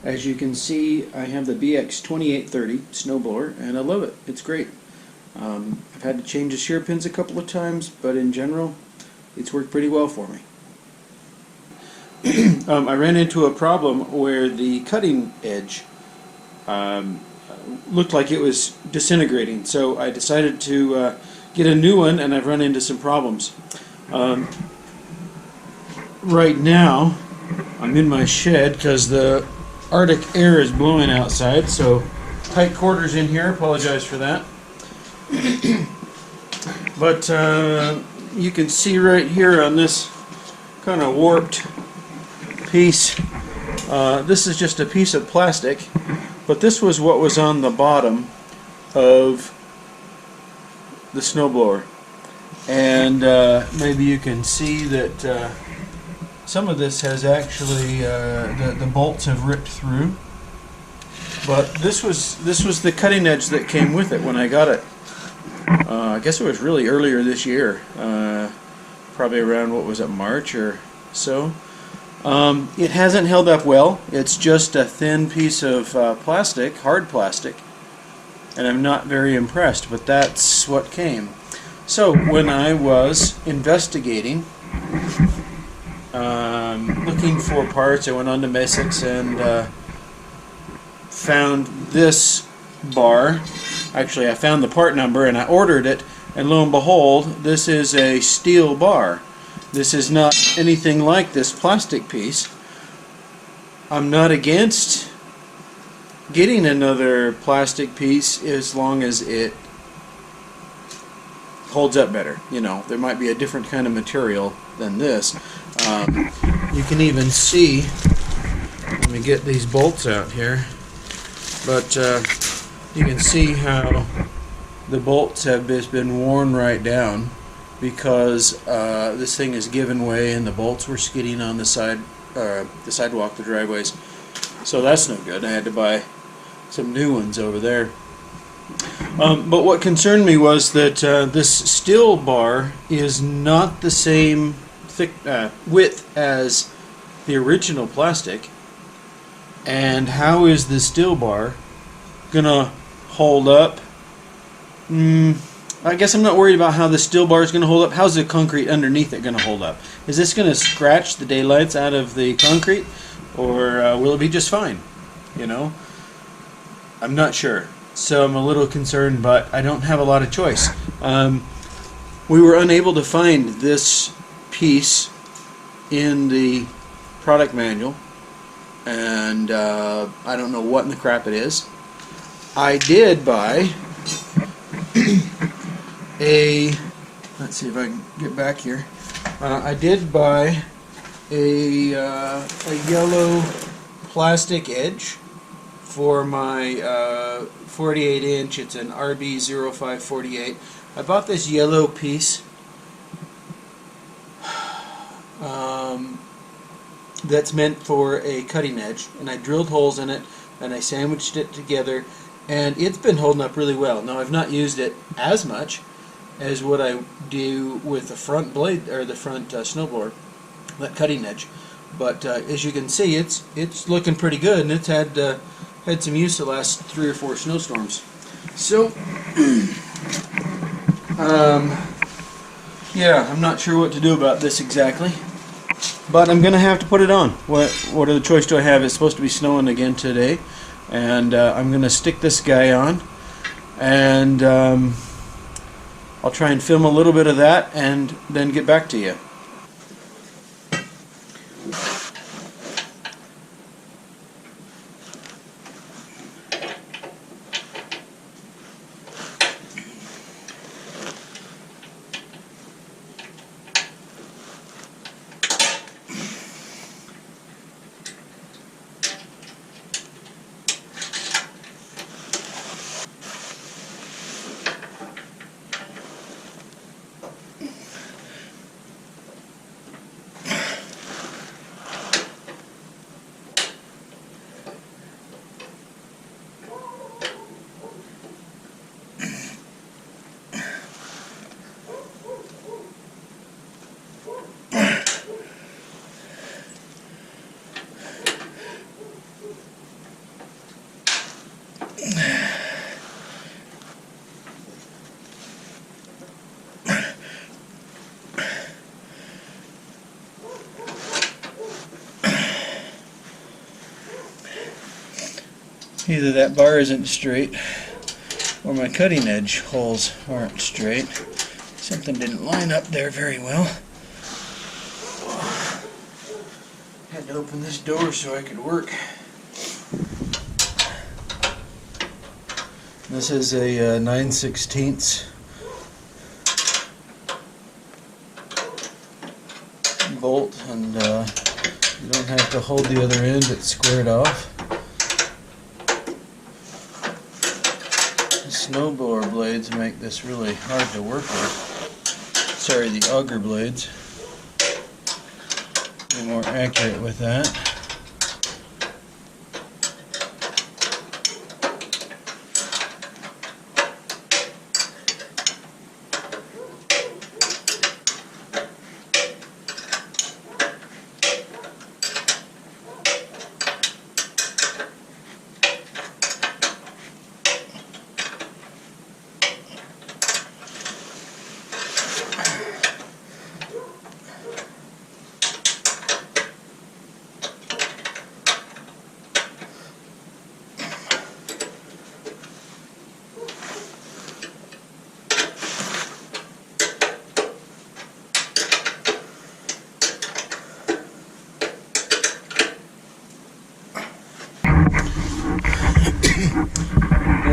As you can see, I have the BX2830 snowblower, and I love it. It's great. I've had to change the shear pins a couple of times, but in general, it's worked pretty well for me. I ran into a problem where the cutting edge looked like it was disintegrating, so I decided to get a new one, and I've run into some problems. Right now, I'm in my shed because the Arctic air is blowing outside, so tight quarters in here. Apologize for that. But you can see right here on this kind of warped piece, this is just a piece of plastic, but this was what was on the bottom of the snowblower, and maybe you can see that some of this has actually the bolts have ripped through, but this was the cutting edge that came with it when I got it. I guess it was really earlier this year, probably around, what was it, March or so. It hasn't held up well. It's just a thin piece of plastic, hard plastic, and I'm not very impressed, but that's what came. So when I was investigating, looking for parts, I went on to Basics and found this bar. Actually, I found the part number and I ordered it, and lo and behold, this is a steel bar. This is not anything like this plastic piece. I'm not against getting another plastic piece as long as it holds up better. You know, there might be a different kind of material than this. You can even see, let me get these bolts out here, but you can see how the bolts have just been worn right down because this thing has given way and the bolts were skidding on the sidewalk, the driveways. So that's no good. I had to buy some new ones over there. But what concerned me was that this steel bar is not the same width as the original plastic. And how is the steel bar gonna hold up? I guess I'm not worried about how the steel bar is going to hold up. How's the concrete underneath it going to hold up? Is this going to scratch the daylights out of the concrete, or will it be just fine? You know, I'm not sure. So I'm a little concerned, but I don't have a lot of choice. We were unable to find this piece in the product manual, and I don't know what in the crap it is. I did buy let's see if I can get back here. I did buy a yellow plastic edge for my 48 inch. It's an RB0548. I bought this yellow piece that's meant for a cutting edge, and I drilled holes in it and I sandwiched it together, and it's been holding up really well. Now, I've not used it as much as what I do with the front blade, or the front snowblower, that cutting edge. But as you can see, it's looking pretty good, and it's had some use the last 3 or 4 snowstorms. So, yeah, I'm not sure what to do about this exactly, but I'm going to have to put it on. What other choice do I have? It's supposed to be snowing again today, and I'm going to stick this guy on, and I'll try and film a little bit of that and then get back to you. either that bar isn't straight or my cutting edge holes aren't straight. Something didn't line up there very well. Had to open this door so I could work. This is a 9/16 bolt, and you don't have to hold the other end, it's squared off. The snowblower blades make this really hard to work with. Sorry, the auger blades. Be more accurate with that.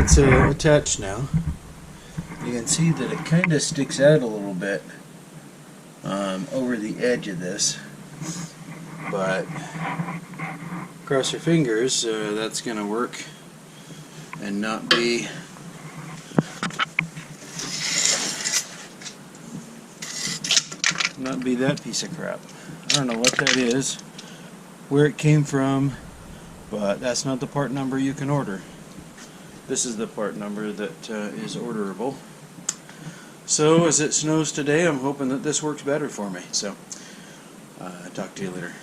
It's attached now. You can see that it kind of sticks out a little bit over the edge of this, but cross your fingers that's going to work and not be that piece of crap. I don't know what that is, where it came from, but that's not the part number you can order. This is the part number that is orderable. So as it snows today, I'm hoping that this works better for me. So talk to you later.